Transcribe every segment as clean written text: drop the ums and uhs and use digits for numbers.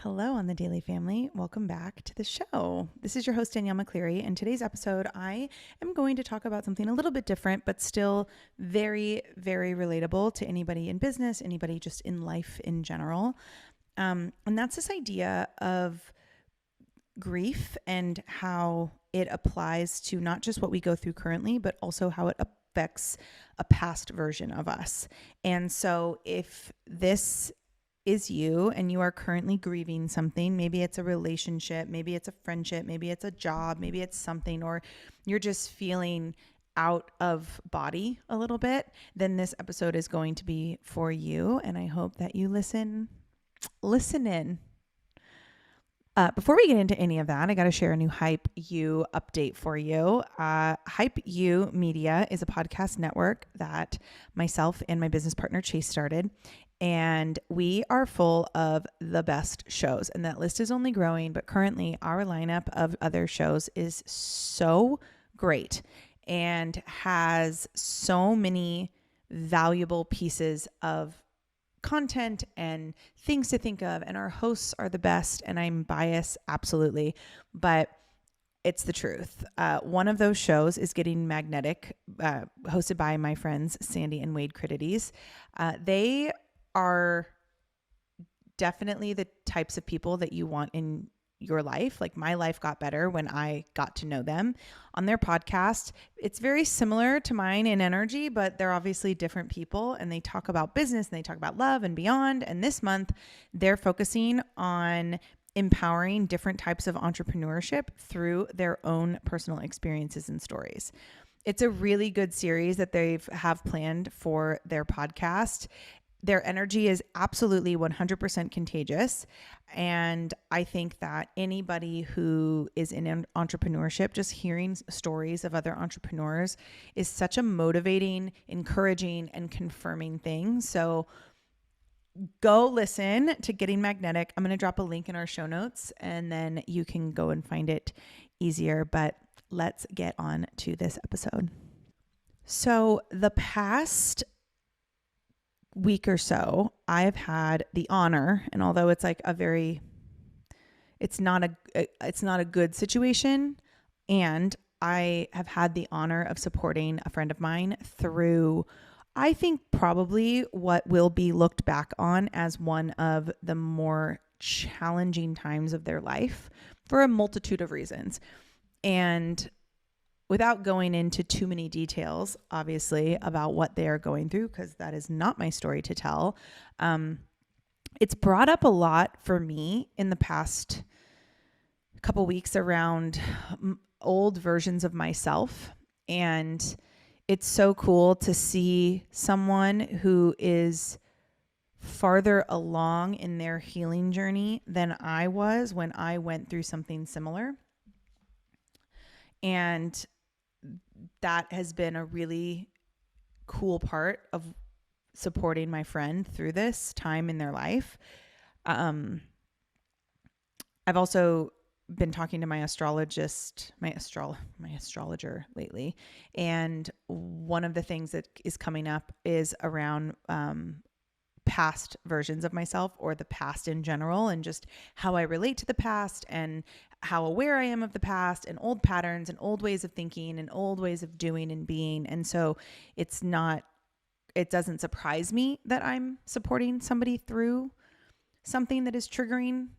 Hello on the Daily Family. Welcome back to the show. This is your host, Danielle McCleary. And today's episode, I am going to talk about something a little bit different, but still very, very relatable to anybody in business, anybody just in life in general. And that's this idea of grief and how it applies to not just what we go through currently, but also how it affects a past version of us. And so if this is you and you are currently grieving something, maybe it's a relationship, maybe it's a friendship, maybe it's a job, maybe it's something, or you're just feeling out of body a little bit, then this episode is going to be for you. And I hope that you listen in. Before we get into any of that, I got to share a new Hype You update for you. Hype You Media is a podcast network that myself and my business partner Chase started. And we are full of the best shows. And that list is only growing. But currently, our lineup of other shows is so great and has so many valuable pieces of content and things to think of. And our hosts are the best. And I'm biased, absolutely. But it's the truth. One of those shows is Getting Magnetic, hosted by my friends Sandy and Wade Critides. They are definitely the types of people that you want in your life. Like my life got better when I got to know them on their podcast. It's very similar to mine in energy, but they're obviously different people and they talk about business and they talk about love and beyond. And this month they're focusing on empowering different types of entrepreneurship through their own personal experiences and stories. It's a really good series that they have planned for their podcast. Their energy is absolutely 100% contagious. And I think that anybody who is in entrepreneurship, just hearing stories of other entrepreneurs is such a motivating, encouraging, and confirming thing. So go listen to Getting Magnetic. I'm going to drop a link in our show notes and then you can go and find it easier. But let's get on to this episode. So the past week or so, I've had the honor, and although it's like it's not a good situation, and I have had the honor of supporting a friend of mine through, I think probably what will be looked back on as one of the more challenging times of their life for a multitude of reasons. And without going into too many details, obviously, about what they are going through, because that is not my story to tell, it's brought up a lot for me in the past couple weeks around old versions of myself. And it's so cool to see someone who is farther along in their healing journey than I was when I went through something similar. And that has been a really cool part of supporting my friend through this time in their life. I've also been talking to my astrologer lately. And one of the things that is coming up is around past versions of myself, or the past in general, and just how I relate to the past and how aware I am of the past and old patterns and old ways of thinking and old ways of doing and being. And so it doesn't surprise me that I'm supporting somebody through something that is triggering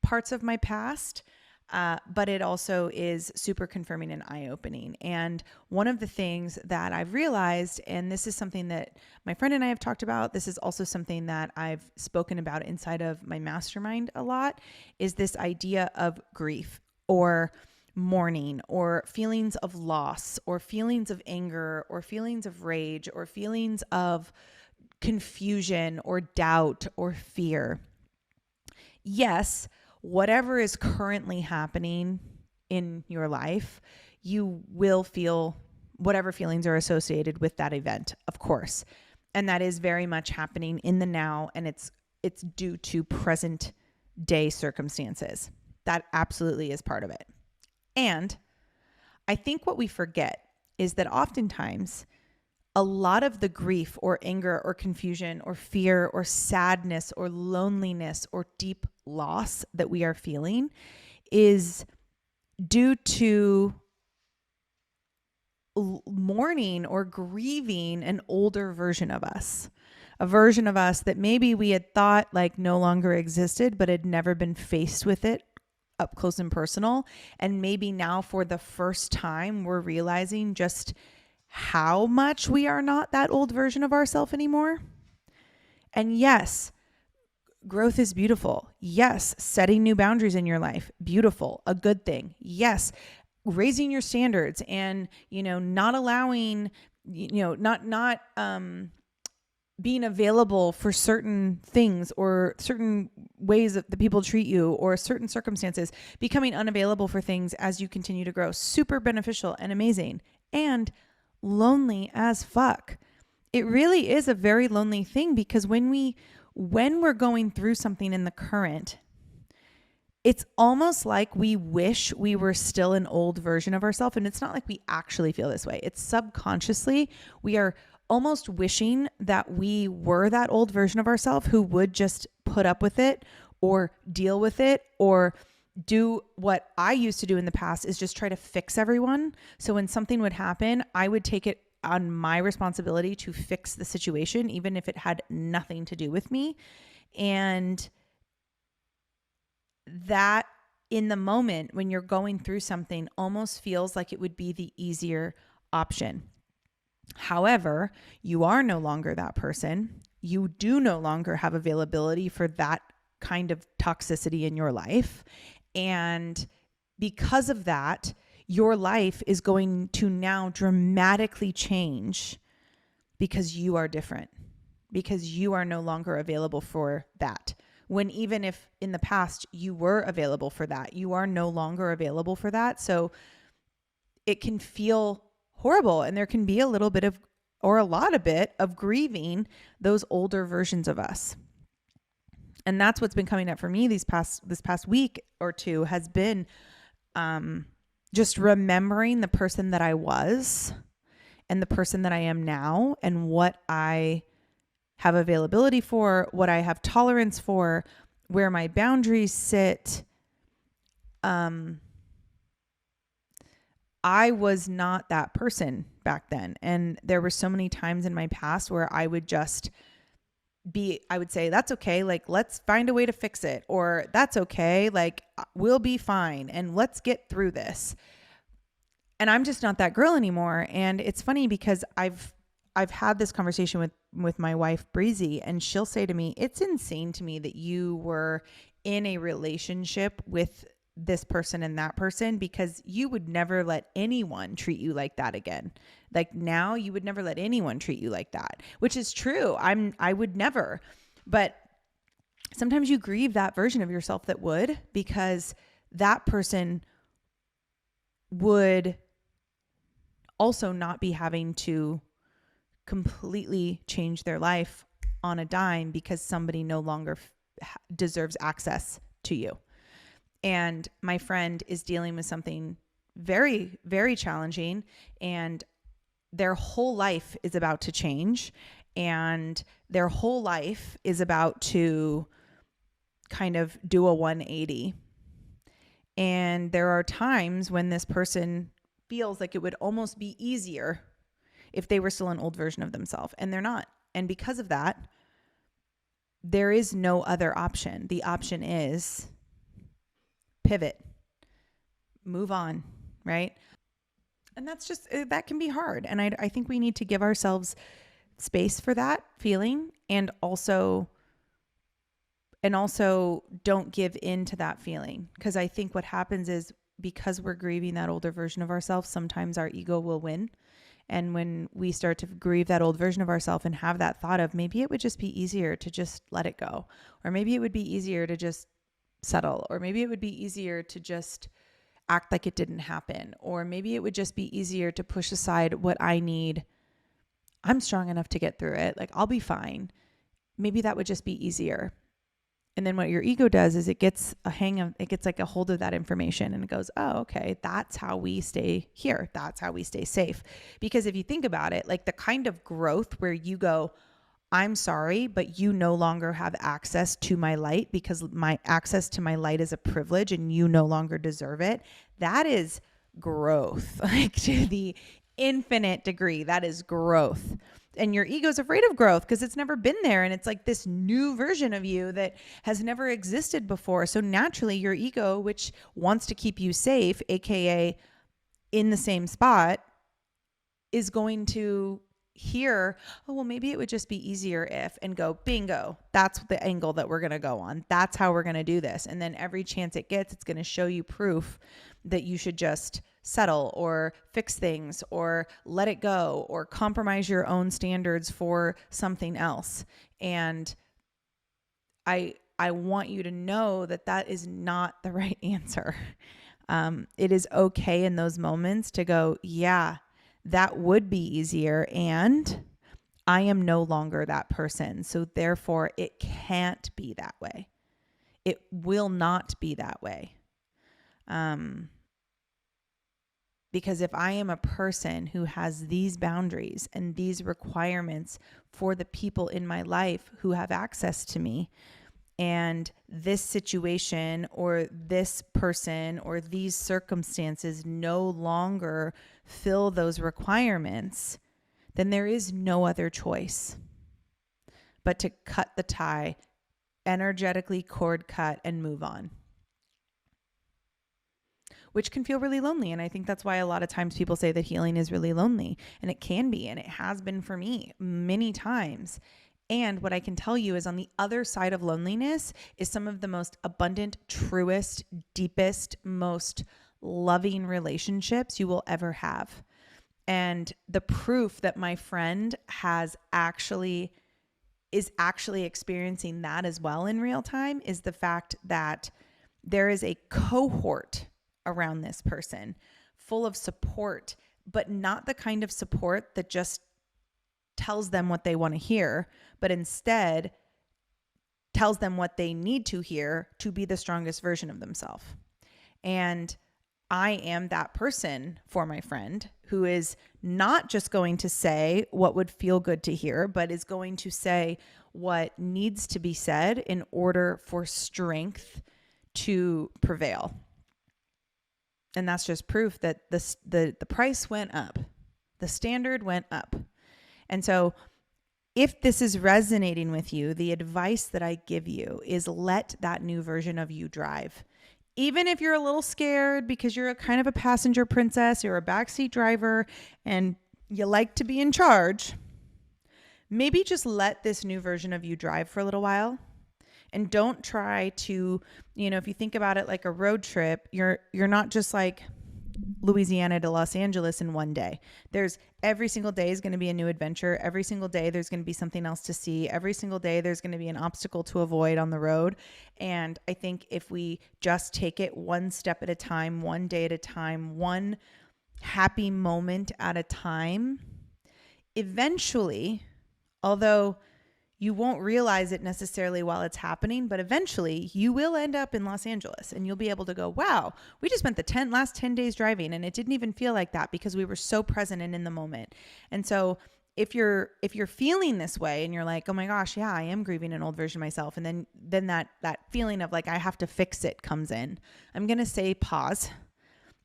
parts of my past. But it also is super confirming and eye-opening. And one of the things that I've realized, and this is something that my friend and I have talked about, this is also something that I've spoken about inside of my mastermind a lot, is this idea of grief or mourning or feelings of loss or feelings of anger or feelings of rage or feelings of confusion or doubt or fear. Yes, whatever is currently happening in your life, you will feel whatever feelings are associated with that event, of course. And that is very much happening in the now, and it's due to present day circumstances. That absolutely is part of it. And I think what we forget is that oftentimes a lot of the grief or anger or confusion or fear or sadness or loneliness or deep loss that we are feeling is due to mourning or grieving an older version of us, a version of us that maybe we had thought like no longer existed, but had never been faced with it up close and personal. And maybe now for the first time, we're realizing just how much we are not that old version of ourselves anymore. And yes, growth is beautiful. Yes, setting new boundaries in your life, beautiful, a good thing. Yes, raising your standards and, not allowing, not being available for certain things or certain ways that the people treat you or certain circumstances, becoming unavailable for things as you continue to grow. Super beneficial and amazing and lonely as fuck. It really is a very lonely thing because when we're going through something in the current, it's almost like we wish we were still an old version of ourselves. And it's not like we actually feel this way. It's subconsciously, we are almost wishing that we were that old version of ourselves who would just put up with it or deal with it or do what I used to do in the past is just try to fix everyone. So when something would happen, I would take it on my responsibility to fix the situation, even if it had nothing to do with me. And that in the moment when you're going through something almost feels like it would be the easier option. However, you are no longer that person. You do no longer have availability for that kind of toxicity in your life. And because of that, your life is going to now dramatically change because you are different, because you are no longer available for that. When even if in the past you were available for that, you are no longer available for that. So it can feel horrible and there can be a little bit of, or a lot of bit of grieving those older versions of us. And that's what's been coming up for me this past week or two has been just remembering the person that I was and the person that I am now and what I have availability for, what I have tolerance for, where my boundaries sit. I was not that person back then. And there were so many times in my past where I would just I would say, that's okay. Like, let's find a way to fix it. Or that's okay. Like, we'll be fine. And let's get through this. And I'm just not that girl anymore. And it's funny because I've had this conversation with my wife, Breezy, and she'll say to me, it's insane to me that you were in a relationship with this person and that person because you would never let anyone treat you like that again. Like now you would never let anyone treat you like that, which is true. I would never, but sometimes you grieve that version of yourself that would, because that person would also not be having to completely change their life on a dime because somebody no longer deserves access to you. And my friend is dealing with something very, very challenging, and their whole life is about to change, and their whole life is about to kind of do a 180. And there are times when this person feels like it would almost be easier if they were still an old version of themselves, and they're not. And because of that, there is no other option. The option is pivot, move on, right? And that's just, that can be hard. And I think we need to give ourselves space for that feeling, and also don't give in to that feeling. Because I think what happens is, because we're grieving that older version of ourselves, sometimes our ego will win. And when we start to grieve that old version of ourselves and have that thought of, maybe it would just be easier to just let it go, or maybe it would be easier to just settle, or maybe it would be easier to just act like it didn't happen, or maybe it would just be easier to push aside what I need. I'm strong enough to get through it. Like, I'll be fine. Maybe that would just be easier. And then what your ego does is it gets like a hold of that information and it goes, oh, okay, that's how we stay here. That's how we stay safe. Because if you think about it, like the kind of growth where you go, I'm sorry, but you no longer have access to my light because my access to my light is a privilege and you no longer deserve it. That is growth, like to the infinite degree. That is growth. And your ego's afraid of growth because it's never been there. And it's like this new version of you that has never existed before. So naturally your ego, which wants to keep you safe, AKA in the same spot, is going to hear, oh, well, maybe it would just be easier if, and go, bingo, that's the angle that we're going to go on. That's how we're going to do this. And then every chance it gets, it's going to show you proof that you should just settle or fix things or let it go or compromise your own standards for something else. And I want you to know that that is not the right answer. It is okay in those moments to go, yeah, that would be easier. And I am no longer that person. So therefore it can't be that way. It will not be that way. Because if I am a person who has these boundaries and these requirements for the people in my life who have access to me, and this situation or this person or these circumstances no longer fill those requirements, then there is no other choice but to cut the tie, energetically cord cut, and move on. Which can feel really lonely. And I think that's why a lot of times people say that healing is really lonely. And it can be, and it has been for me many times. And what I can tell you is on the other side of loneliness is some of the most abundant, truest, deepest, most loving relationships you will ever have. And the proof that my friend is actually experiencing that as well in real time is the fact that there is a cohort around this person full of support, but not the kind of support that just tells them what they want to hear, but instead tells them what they need to hear to be the strongest version of themselves. And I am that person for my friend who is not just going to say what would feel good to hear, but is going to say what needs to be said in order for strength to prevail. And that's just proof that the price went up. The standard went up. And so if this is resonating with you, the advice that I give you is let that new version of you drive. Even if you're a little scared because you're a kind of a passenger princess, you're a backseat driver, and you like to be in charge, maybe just let this new version of you drive for a little while. And don't try to, if you think about it like a road trip, you're not just like Louisiana to Los Angeles in one day. There's every single day is going to be a new adventure. Every single day there's going to be something else to see. Every single day there's going to be an obstacle to avoid on the road. And I think if we just take it one step at a time, one day at a time, one happy moment at a time, eventually, although you won't realize it necessarily while it's happening, but eventually you will end up in Los Angeles and you'll be able to go, wow, we just spent the last 10 days driving and it didn't even feel like that because we were so present and in the moment. And so if you're feeling this way and you're like, oh my gosh, yeah, I am grieving an old version of myself. And then that feeling of like, I have to fix it comes in. I'm going to say pause.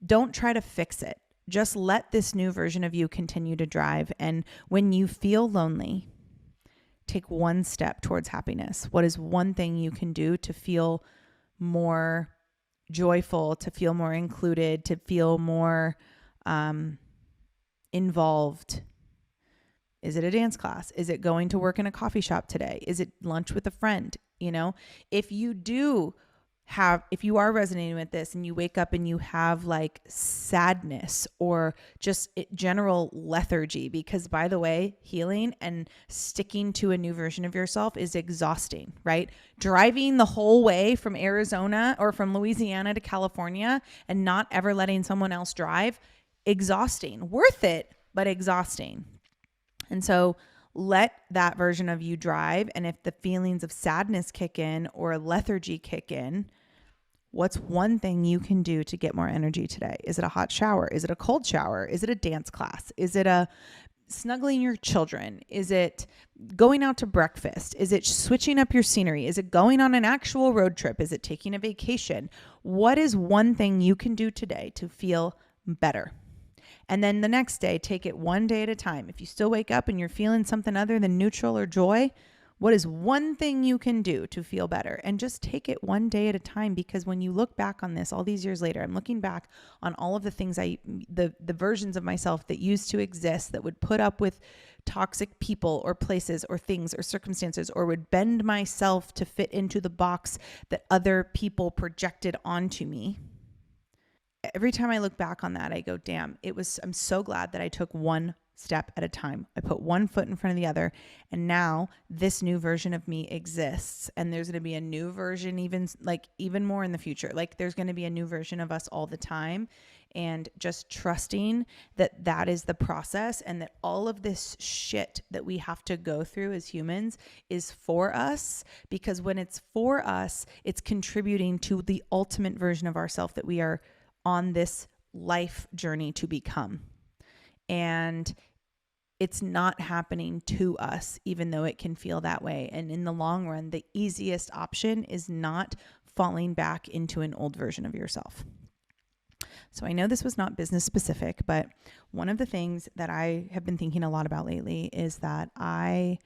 Don't try to fix it. Just let this new version of you continue to drive. And when you feel lonely, take one step towards happiness. What is one thing you can do to feel more joyful, to feel more included, to feel more involved? Is it a dance class? Is it going to work in a coffee shop today? Is it lunch with a friend? If you are resonating with this and you wake up and you have like sadness or just general lethargy, because by the way, healing and sticking to a new version of yourself is exhausting, right? Driving the whole way from Arizona or from Louisiana to California and not ever letting someone else drive, exhausting. Worth it, but exhausting. And so let that version of you drive. And if the feelings of sadness kick in or lethargy kick in, what's one thing you can do to get more energy today? Is it a hot shower? Is it a cold shower? Is it a dance class? Is it a snuggling your children? Is it going out to breakfast? Is it switching up your scenery? Is it going on an actual road trip? Is it taking a vacation? What is one thing you can do today to feel better? And then the next day, take it one day at a time. If you still wake up and you're feeling something other than neutral or joy, what is one thing you can do to feel better? And just take it one day at a time, because when you look back on this all these years later, I'm looking back on all of the things the versions of myself that used to exist, that would put up with toxic people or places or things or circumstances, or would bend myself to fit into the box that other people projected onto me. Every time I look back on that, I go, damn, I'm so glad that I took one step at a time. I put one foot in front of the other, and now this new version of me exists. And there's going to be a new version, even more in the future. Like, there's going to be a new version of us all the time. And just trusting that that is the process, and that all of this shit that we have to go through as humans is for us, because when it's for us, it's contributing to the ultimate version of ourselves that we are on this life journey to become. And it's not happening to us, even though it can feel that way. And in the long run, the easiest option is not falling back into an old version of yourself. So I know this was not business specific, but one of the things that I have been thinking a lot about lately is that like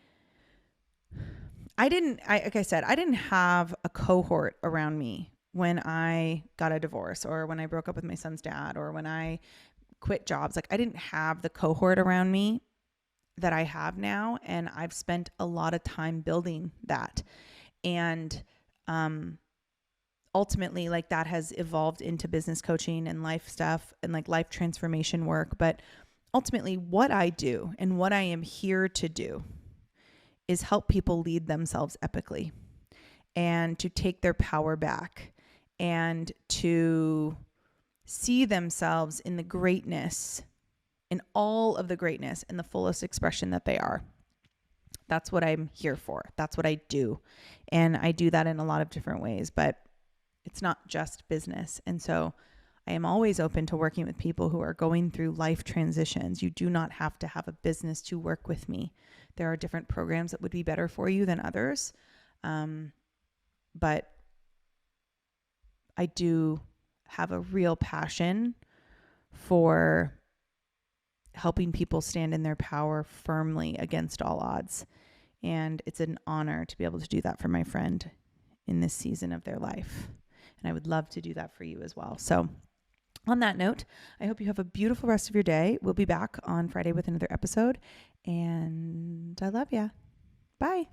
I said, I didn't have a cohort around me when I got a divorce, or when I broke up with my son's dad, or when I quit jobs. Like, I didn't have the cohort around me that I have now. And I've spent a lot of time building that. And, ultimately, like, that has evolved into business coaching and life stuff and like life transformation work. But ultimately, what I do and what I am here to do is help people lead themselves epically, and to take their power back, and to see themselves in the greatness, in all of the greatness and the fullest expression that they are. That's what I'm here for. That's what I do. And I do that in a lot of different ways, but it's not just business. And so I am always open to working with people who are going through life transitions. You do not have to have a business to work with me. There are different programs that would be better for you than others. But I do have a real passion for helping people stand in their power firmly against all odds. And it's an honor to be able to do that for my friend in this season of their life. And I would love to do that for you as well. So on that note, I hope you have a beautiful rest of your day. We'll be back on Friday with another episode, and I love ya. Bye.